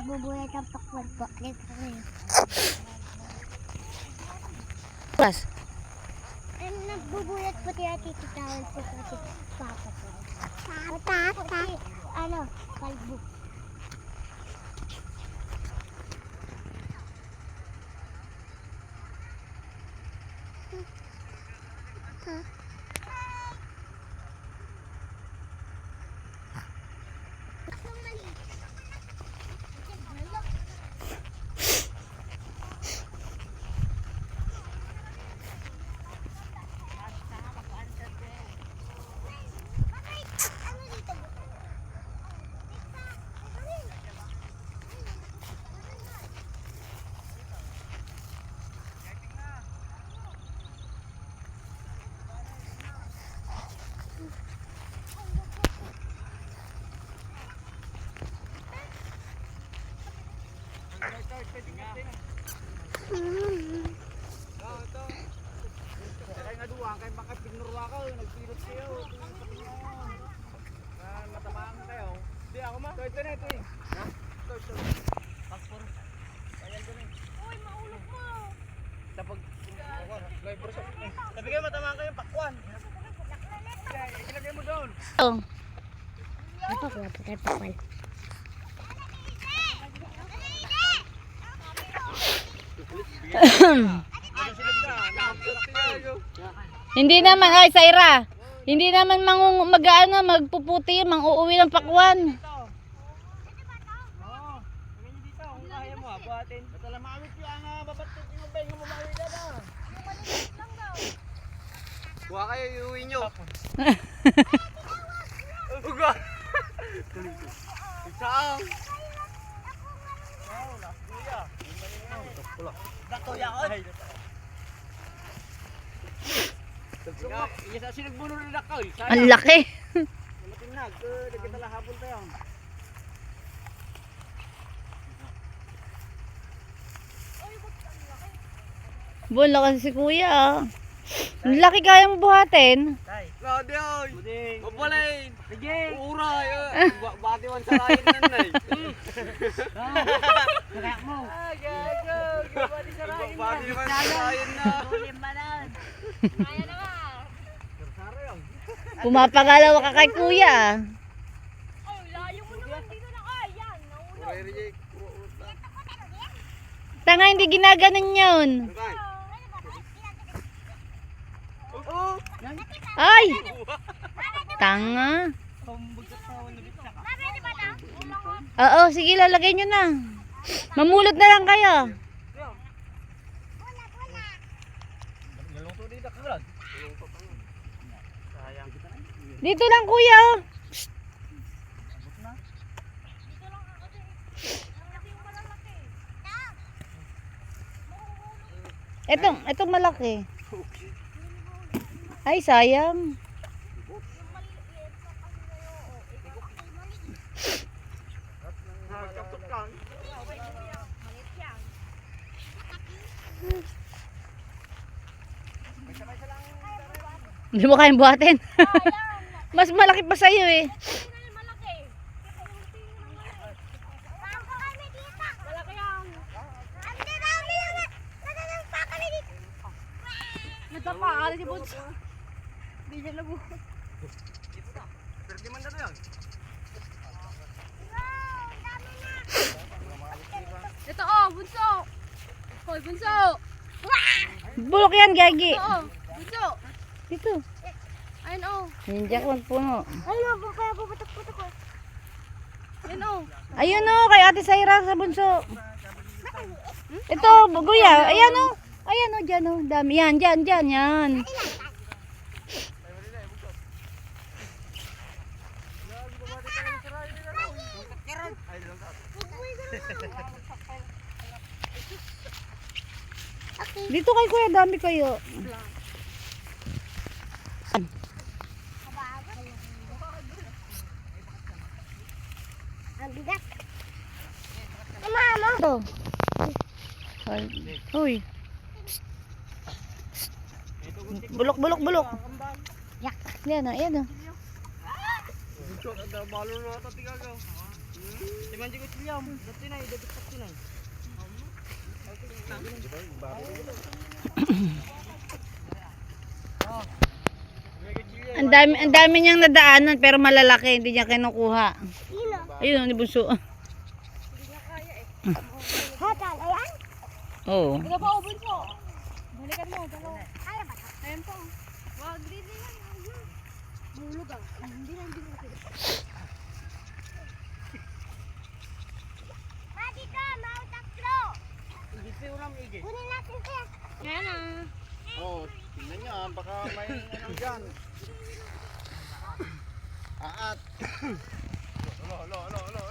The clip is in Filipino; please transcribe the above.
nagbubuyat ang pakwan po. Pas. Nagbubuyat po kaya tititawal po kasi papa po. Papa? Ano? Kalbo. Kaya nga duwang, kaya baka pinurwa ka, nagpilot kayo. Matamaan kayo. Hindi ako ma. Ito na ito eh. Ito. Passport. Ayan doon eh. Uy, maulog mo! Tapag, sabi kayo matamaan kayo, pakwan. Ilagay mo doon. Oh. Apa ko po tayo pakwan? Hindi naman, ay Saira. Hindi naman mag-ano, magpuputi yun, mang-uuwi ng pakwan. Oo. Tingnan nyo dito, kung kaya mo ha, buhatin. Batala maawit yung babatot yung bay, kung mamawi na na. Buha kayo, iuwi nyo. Uga! Isaang! Wow, nakuya. Nakuya ko. Isa sinagbuno rin ako. Ang laki. Matinag, nagkitala hapon tayo. Bola kasi si kuya. Ang laki kayang buhatin. Ladi ay! Mabalain! Uray! Bati man sa lain nan ay! Kaya mo! Gago! Bati sa lain na! Bati man sa lain na! Kaya na nga! Pumapangalawa ka kay kuya. Ay, layo mo naman dito na kaya! Naulog! Tanga, hindi ginaganon yun. Ay! Tanga. Oo, sige, lalagay nyo na. Mamulot na lang kayo. Dito lang kuya. Psst. Itong malaki. Ay, sayang. Hindi mo kayang buhatin. Mas malaki pa sa'yo eh. Nagpapakali si Bunso. Hindi niya nabuhat. Pwede man na to yan. Ito oh, Bunso. Hoy, Bunso. Bulok yan, Gagi. Ito oh, Bunso. Dito. Ayun oh. Hindi ako magpuno. Ayun oh, kaya puputok-putok oh. Ayun oh. Ayun o, kay Ate Saira sa bunso. Ito, buguya. Ayan o. Ayan o, dyan o. Dami. Yan, dyan, yan. Dito kay kuya, dami kayo. Ang bigat. Mama. Ito. Uy. Bulok, bulok, bulok. Yak. Yan o, yan o. Malo na ito, tingagaw. Si Manji ko siyam. Dati na, idabit pa sinay. Ang dami niyang nadaanan pero malalaki, hindi niya kinukuha. Sino? Ayun, ni Bunso. Hotel, ayan? Oo. Ito pa, ubun po. Balikan mo, dalawa. Kaya ba? Ayan po. Wag, dito yan. Bulog ah. Hindi lang, hindi lang. Ma, dito, mautaklo. Hindi pa yung ulam, Ige. Kunin natin siya. Yan ah. Oo, tingnan niya, baka may ano dyan. Aat. Lo.